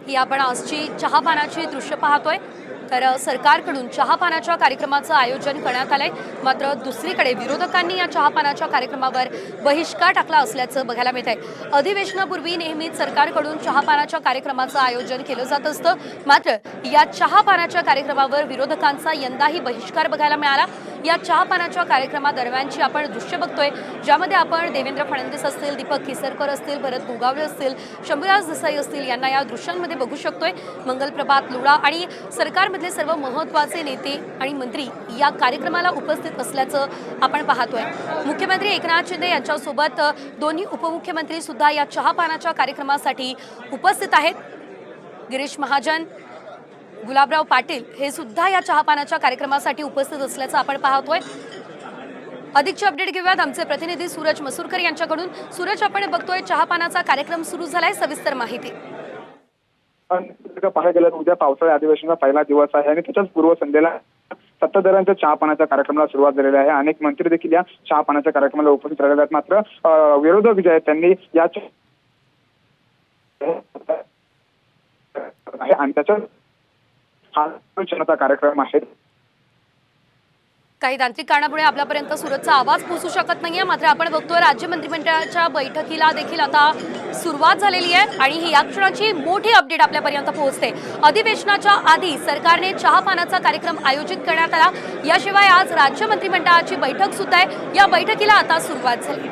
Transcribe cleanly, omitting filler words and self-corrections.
ही आपण आजची चहापानाची दृश्य पाहतोय। तर सरकारकडून चहापानाच्या कार्यक्रमाचं आयोजन करण्यात आलंय, मात्र दुसरीकडे विरोधकांनी या चहापानाच्या कार्यक्रमावर बहिष्कार टाकला असल्याचं बघायला मिळतंय। अधिवेशनापूर्वी नेहमीच सरकारकडून चहापानाच्या कार्यक्रमाचं आयोजन केलं जात असतं, मात्र या चहापानाच्या कार्यक्रमावर विरोधकांचा यंदाही बहिष्कार बघायला मिळाला। या चहापानाच्या कार्यक्रमादरम्यानची आपण दृश्य बघतोय, ज्यामध्ये आपण देवेंद्र फडणवीस असतील, दीपक केसरकर असतील, भरत गोगावले असतील, शंभूराज देसाई असतील यांना या दृश्यांमध्ये बघू शकतोय। मंगलप्रभात लोढा आणि सरकारमधले सर्व महत्त्वाचे नेते आणि मंत्री या कार्यक्रमाला उपस्थित असल्याचं आपण पाहतोय। मुख्यमंत्री एकनाथ शिंदे यांच्यासोबत दोन्ही उपमुख्यमंत्री सुद्धा या चहापानाच्या कार्यक्रमासाठी उपस्थित आहेत। गिरीश महाजन, गुलाबराव पाटील हे सुद्धा या चहापानाच्या कार्यक्रमासाठी उपस्थित असल्याचं आपण पाहतोय। अधिकची अपडेट घेऊयात आमचे प्रतिनिधी सूरज मसूरकर यांच्याकडून। सूरज, आपण बघतोय चहापानाचा कार्यक्रम सुरू झालाय, सविस्तर माहिती। पाहायला गेलं तर उद्या पावसाळी अधिवेशनाचा पहिला दिवस आहे आणि त्याच्याच पूर्वसंध्येला सत्ताधाऱ्यांच्या चहापानाच्या कार्यक्रमाला सुरुवात झालेली आहे। अनेक मंत्री देखील या चहापानाच्या कार्यक्रमाला उपस्थित राहिलेले आहेत, मात्र विरोधक जे आहेत त्यांनी या आणि त्याच्या हा जनता कार्यक्रम आहे। काही तांत्रिक कारणामुळे आपल्यापर्यंत सूरजचा आवाज पोहोचू शकत नाहीये, मात्र आपण बघतोय राज्य मंत्रिमंडळाच्या बैठकीला देखील आता सुरुवात झालेली आहे आणि ही या क्षणाची मोठी अपडेट आपल्यापर्यंत पोहोचते। अधिवेशनाच्या आधी सरकारने चहापानाचा कार्यक्रम आयोजित करण्यात आला, याशिवाय आज राज्य मंत्रिमंडळाची बैठक सुद्धा आहे। या बैठकीला आता सुरुवात झाली।